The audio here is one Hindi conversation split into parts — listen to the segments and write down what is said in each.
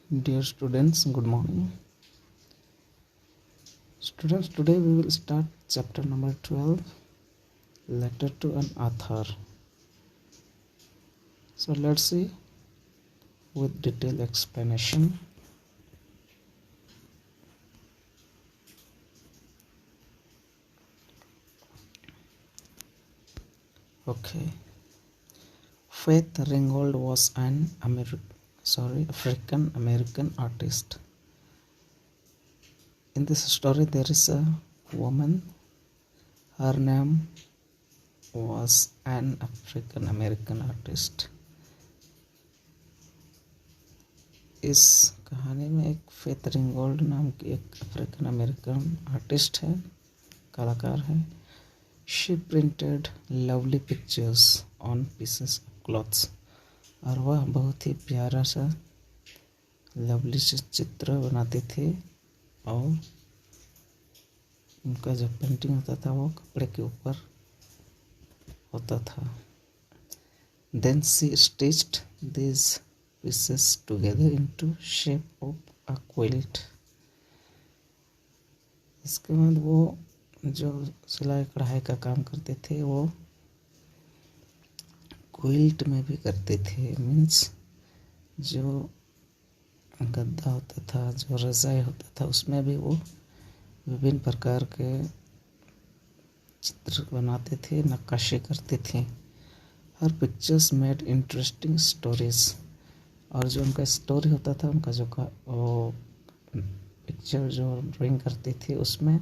Dear students, good morning. Students, today we will start chapter number 12, Letter to an Author. So let's see with detailed explanation. Okay. Faith Ringgold was an African American artist. In this story, there is a woman. Her name was an African American artist. इस कहानी में एक फेथ रिंगोल्ड नाम की एक अफ्रीकन अमेरिकन आर्टिस्ट है, कलाकार है. She printed lovely pictures on pieces of clothes. और वह बहुत ही प्यारा सा लवली से चित्र बनाती थी और उनका जो पेंटिंग होता था वो कपड़े के ऊपर होता था. Then she stitched this pieces together into shape of a quilt. इसके बाद वो जो सिलाई कढ़ाई का काम करते थे वो क्विल्ट में भी करते थे. मीन्स जो गद्दा होता था, जो रज़ाई होता था, उसमें भी वो विभिन्न प्रकार के चित्र बनाते थे, नक्काशी करते थे. हर पिक्चर्स मेड इंटरेस्टिंग स्टोरीज. और जो उनका स्टोरी होता था, उनका जो वो पिक्चर जो ड्राइंग करती थी उसमें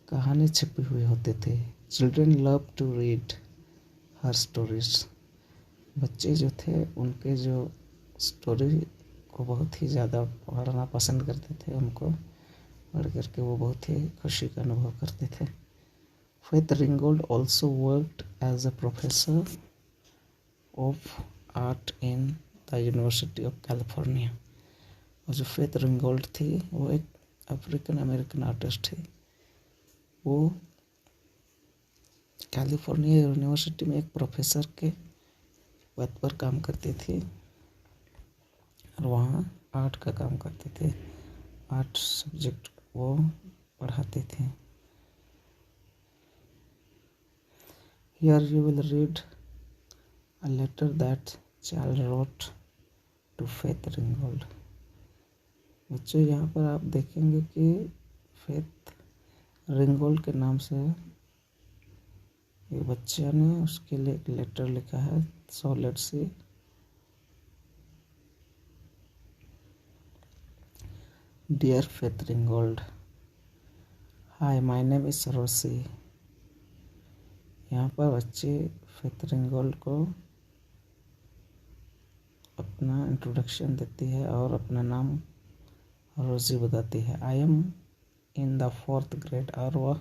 कहानी छिपी हुई होते थे. Children love to read her stories. बच्चे जो थे उनके जो स्टोरी को बहुत ही ज़्यादा पढ़ना पसंद करते थे. उनको पढ़ करके वो बहुत ही खुशी का अनुभव करते थे. Faith Ringgold also worked as a professor of art in the University of California. और जो फेथ रिंगोल्ड थी वो एक अफ्रीकन अमेरिकन आर्टिस्ट थी. वो कैलिफोर्निया यूनिवर्सिटी में एक प्रोफेसर के पद पर काम करती थी और वहाँ आर्ट का काम करते थे. आर्ट सब्जेक्ट वो पढ़ाते थे. Here you will read a letter that child wrote to Faith Ringgold. बच्चों, यहाँ पर आप देखेंगे कि फेथ रिंगोल्ड के नाम से एक बच्चे ने उसके लिए एक लेटर लिखा है. So let's see. Dear Faith Ringgold, hi, my name is Rosie. यहाँ पर बच्चे फेथ रिंगोल्ड को अपना इंट्रोडक्शन देती है और अपना नाम रोजी बताती है. I am in the 4th grade. और वह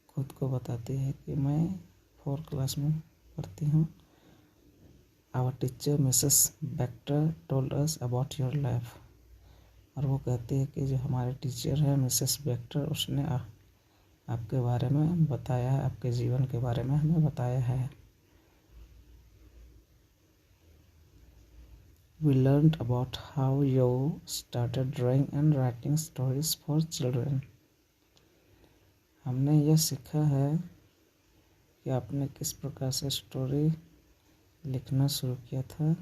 खुद को बताती है कि मैं 4th क्लास में पढ़ती हूँ. Our teacher Mrs Bector told us about your life. और वो कहती है कि जो हमारे टीचर है मिसेस बेक्टर, उसने आपके बारे में बताया है, आपके जीवन के बारे में हमें बताया है. We learned about how you started drawing and writing stories for children. हमने यह सीखा है कि आपने किस प्रकार से स्टोरी लिखना शुरू किया था.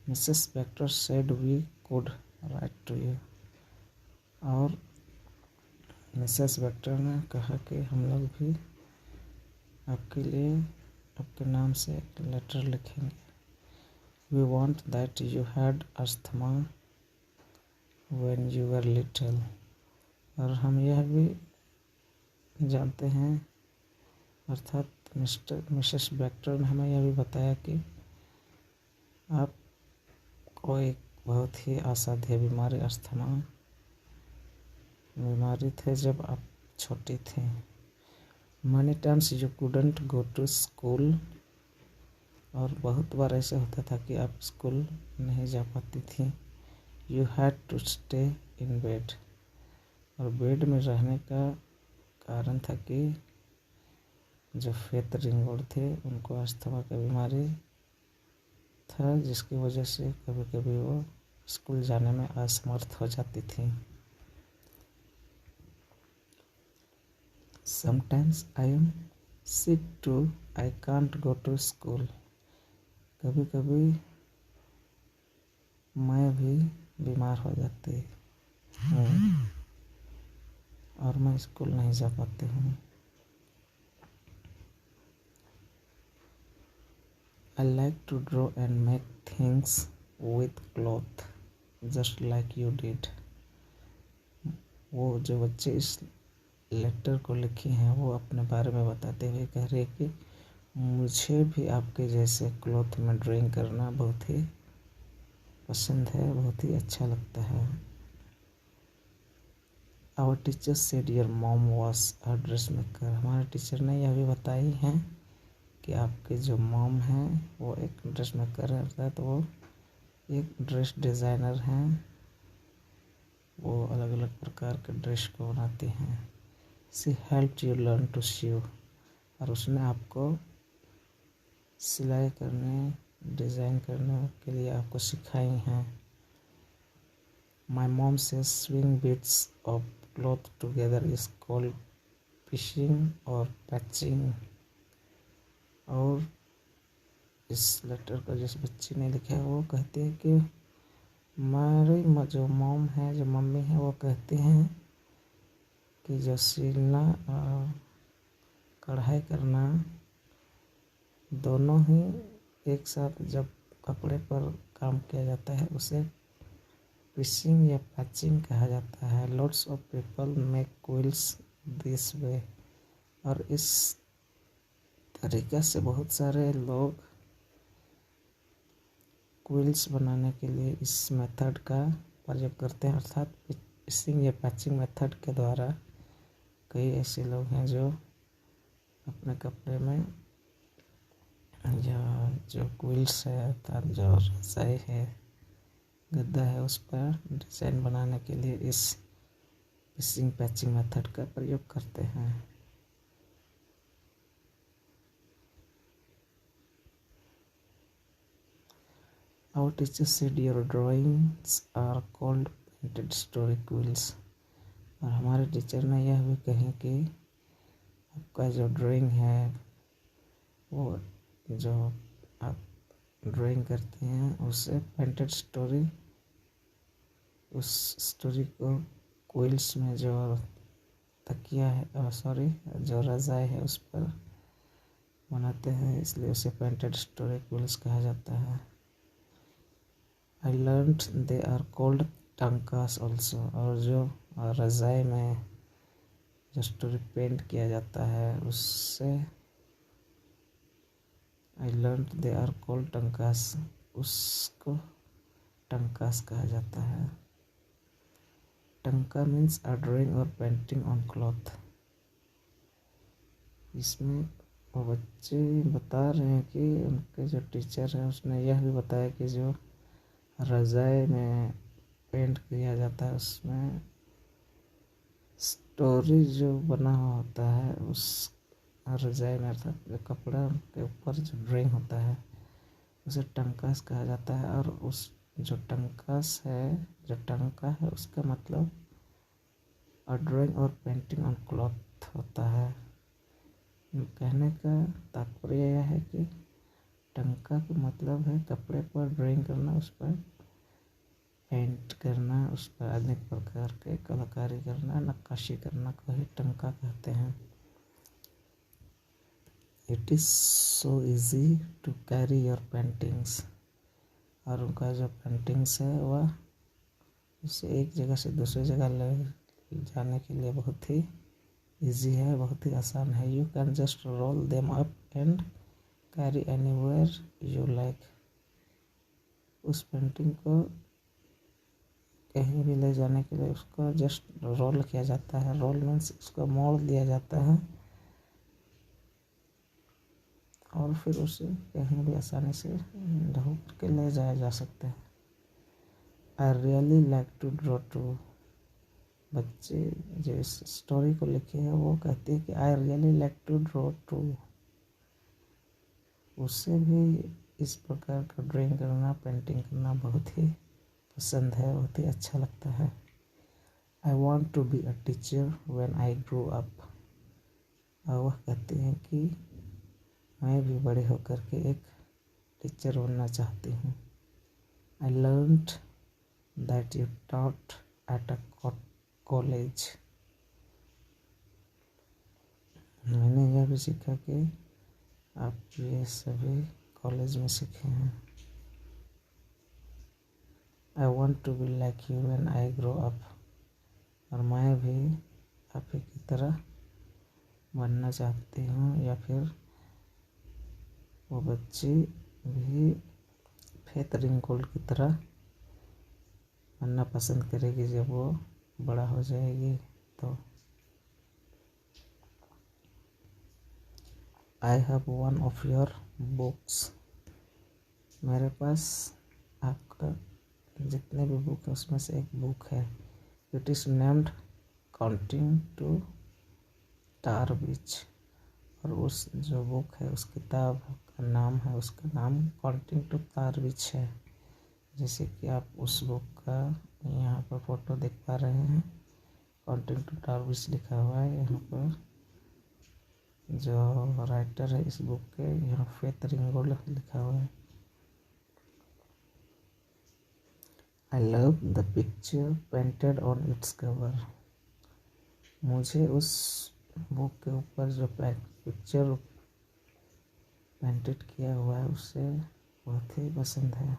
Mrs Bector said we could write to you. और मिसेस बेक्टर ने कहा कि हम लोग भी आपके लिए आपके नाम से एक लेटर लिखेंगे. We want that you had asthma when you were little. और हम यह भी जानते हैं, अर्थात मिसेस बेक्टर ने हमें यह भी बताया कि आप को एक बहुत ही असाध्य बीमारी अस्थमा बीमारी थे जब आप छोटी थी. Many times you couldn't go to school. और बहुत बार ऐसा होता था कि आप स्कूल नहीं जा पाती थी. You had to stay in bed. और बेड में रहने का कारण था कि जो फेथ रिंगोल्ड थे उनको अस्थमा की बीमारी था, जिसकी वजह से कभी कभी वो स्कूल जाने में असमर्थ हो जाती थी। Sometimes I am sick too, I can't go to school. कभी कभी मैं भी बीमार हो जाती हूँ और मैं स्कूल नहीं जा पाती हूँ। I like to draw and make things with cloth, just like you did. वो जो बच्चे इस लेटर को लिखे हैं वो अपने बारे में बताते हुए कह रहे कि मुझे भी आपके जैसे क्लॉथ में ड्राइंग करना बहुत ही पसंद है, बहुत ही अच्छा लगता है। Our teacher said your mom was a dressmaker. हमारे टीचर ने यह भी बताई हैं कि आपके जो मॉम हैं वो एक ड्रेस मेकर है, अर्थात वो एक ड्रेस डिज़ाइनर हैं। वो अलग अलग प्रकार के ड्रेस को बनाती हैं। She helped you learn to sew, और उसने आपको सिलाई करने, डिज़ाइन करने के लिए आपको सिखाई हैं। My mom says sewing bits of cloth together is called piecing और पैचिंग। और इस लेटर को जिस बच्ची ने लिखा है वो कहती है कि हमारी जो मॉम है, जो मम्मी है, वो कहती हैं कि जो सिलना और कढ़ाई करना दोनों ही एक साथ जब कपड़े पर काम किया जाता है उसे पिशिंग या पैचिंग कहा जाता है। Lots of people make quills this way, और इस तरीक़ा से बहुत सारे लोग क्विल्स बनाने के लिए इस मेथड का प्रयोग करते हैं, अर्थात पिशिंग या पैचिंग मेथड के द्वारा। कई ऐसे लोग हैं जो अपने कपड़े में या जो क्विल्स है, अर्थात जो रज़ाई है, गद्दा है, उस पर डिज़ाइन बनाने के लिए इस पिशिंग पैचिंग मेथड का प्रयोग करते हैं। Our teacher said your drawings are called painted story quills. और हमारे टीचर ने यह भी कही कि आपका जो ड्राइंग है, वो जो आप ड्राइंग करती हैं उसे पेंटेड स्टोरी, उस स्टोरी को क्विल्स में जो तकिया है, जो रज़ाई है उस पर बनाते हैं, इसलिए उसे पेंटेड स्टोरी क्विल्स कहा जाता है। I learned they are called टंकास also, और जो रज़ाई में जो स्टोरी पेंट किया जाता है उससे I learned they are called टंकास, उसको टंकास कहा जाता है। टंका मीन्स अ ड्राइंग और पेंटिंग ऑन क्लॉथ। इसमें वो बच्चे बता रहे हैं कि उनके जो टीचर हैं उसने यह भी बताया कि जो रज़ाई में पेंट किया जाता है उसमें स्टोरी जो बना हुआ होता है उस रज़ाई में, अर्थात जो कपड़ा के ऊपर जो ड्राइंग होता है उसे टंकास कहा जाता है। और उस जो टंकास है, जो टंका है, उसका मतलब अ ड्राइंग और पेंटिंग ऑन क्लॉथ होता है। कहने का तात्पर्य यह है कि टंका का मतलब है कपड़े पर ड्राइंग करना, उस पर पेंट करना, उस पर अनेक प्रकार के कलाकारी करना, नक्काशी करना को ही टंका कहते हैं। It is so easy to carry your paintings, और उनका जो पेंटिंग्स है वह उसे एक जगह से दूसरी जगह ले जाने के लिए बहुत ही इजी है, बहुत ही आसान है। You can just roll them up and carry anywhere you like. उस पेंटिंग को कहीं भी ले जाने के लिए उसको जस्ट रोल किया जाता है। रोल मीन्स उसको मोड़ दिया जाता है और फिर उसे कहीं भी आसानी से ढो करके ले जाया जा सकता है। I really like to draw too. बच्चे जो इस स्टोरी को लिखे हैं वो कहते हैं कि I really like to draw too. उसे भी इस प्रकार का ड्राइंग करना, पेंटिंग करना बहुत ही पसंद है, बहुत ही अच्छा लगता है। I want to be a teacher when I grow up. और वह कहती हैं कि मैं भी बड़े होकर के एक टीचर बनना चाहती हूँ। I learned that you taught at a college. मैंने यह भी सीखा कि आप ये सभी कॉलेज में सीखे हैं। I want to be like you when I grow up. और मैं भी आप ही की तरह बनना चाहती हूँ, या फिर वो बच्ची भी फेथ रिंकल की तरह बनना पसंद करेगी जब वो बड़ा हो जाएगी। तो I have one of your books. मेरे पास आपका जितने भी बुक है उसमें से एक बुक है। It is named counting to tar beach. और उस जो बुक है, उस किताब का नाम है, उसका नाम काउंटिंग टू तार बीच है। जैसे कि आप उस बुक का यहाँ पर फोटो देख पा रहे हैं, काउंटिंग टू टार बीच लिखा हुआ है। यहाँ पर जो राइटर है इस बुक के, यहाँ फेथ रिंगोल लिखा हुआ है। I love the picture painted on its cover. मुझे उस बुक के ऊपर जो पिक्चर पेंटेड किया हुआ है उससे बहुत ही पसंद है।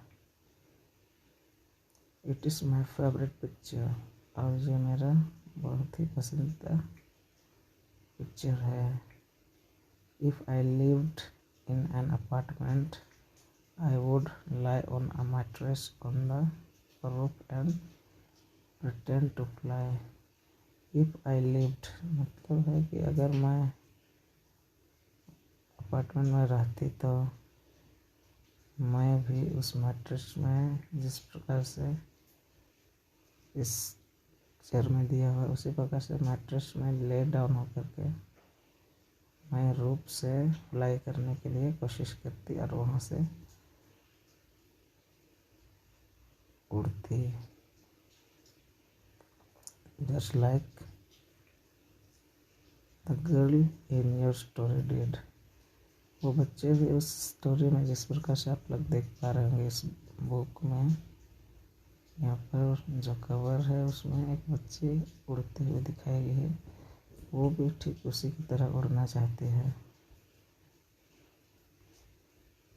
It is my favourite picture. और ये मेरा बहुत ही पसंदीदा पिक्चर है। If I lived in an apartment I would lie on a mattress on the roof and pretend to fly. If I lived मतलब है कि अगर मैं अपार्टमेंट में रहती तो मैं भी उस मैट्रेस में, जिस प्रकार से इस पिक्चर में दिया हुआ है उसी प्रकार से मैट्रेस में ले डाउन होकर के मैं रूप से फ्लाई करने के लिए कोशिश करती और वहाँ से उड़ती। Just like the girl in your story did. वो बच्चे भी उस स्टोरी में जिस प्रकार से आप लोग देख पा रहे होंगे इस बुक में, यहाँ पर जो कवर है उसमें एक बच्ची उड़ते हुए दिखाई गई है। वो भी ठीक उसी की तरह उड़ना चाहती है।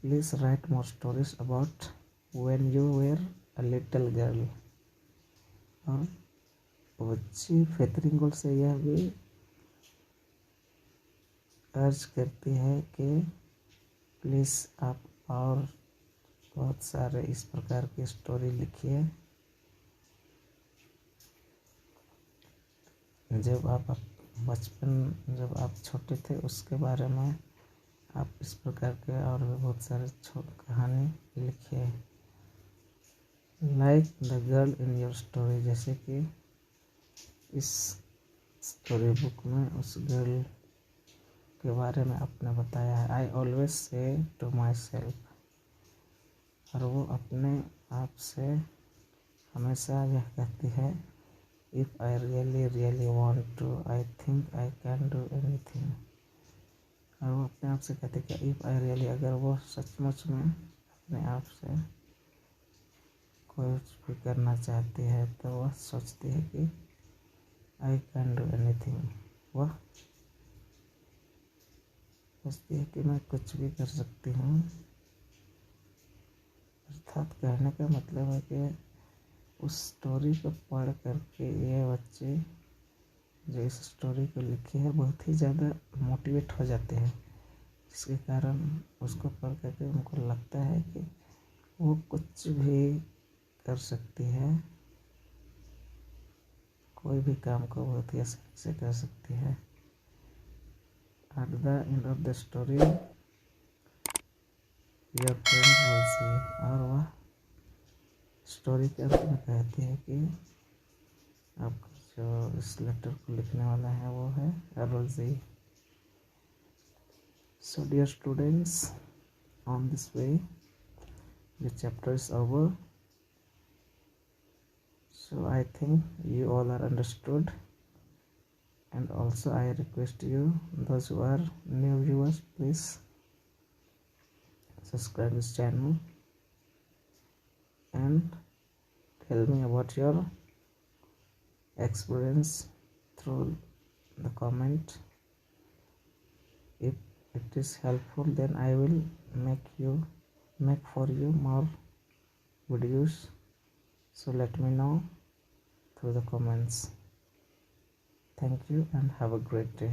Please write more stories about when you were a little girl. और बच्ची फेथ रिंगोल से यह भी अर्ज करती है कि प्लीज़ आप और बहुत सारे इस प्रकार की स्टोरी लिखिए। जब जब आप छोटे थे उसके बारे में आप इस प्रकार के और भी बहुत सारे कहानी लिखिए। Like the girl in your story, जैसे कि इस स्टोरी बुक में उस गर्ल के बारे में आपने बताया है। I always say to myself. और वो अपने आप से हमेशा यह कहती है, if I really really want to I think I can do anything. और वो अपने आप से कहती है कि इफ़ आई रियली, अगर वो सचमुच में अपने आप से कुछ भी करना चाहती है तो वह सोचती है कि आई कैन डू एनीथिंग। वह सोचती है कि मैं कुछ भी कर सकती हूँ। अर्थात कहने का मतलब है कि उस स्टोरी को पढ़ करके ये बच्चे जो इस स्टोरी को लिखी है बहुत ही ज़्यादा मोटिवेट हो जाते हैं, जिसके कारण उसको पढ़ करके उनको लगता है कि वो कुछ भी कर सकती है, कोई भी काम को बहुत ही आसानी से कर सकती है। At the end of the story your friend रोजी। और वह स्टोरी के अंत में कहती है कि आपका जो इस लेटर को लिखने वाला है वो है Rosie. So dear students, on this way the chapter is over. So I think you all are understood, and also I request you, those who are new viewers, please subscribe this channel and tell me about your experience through the comment. If it is helpful, then I will make for you more videos. So let me know through the comments. Thank you and have a great day.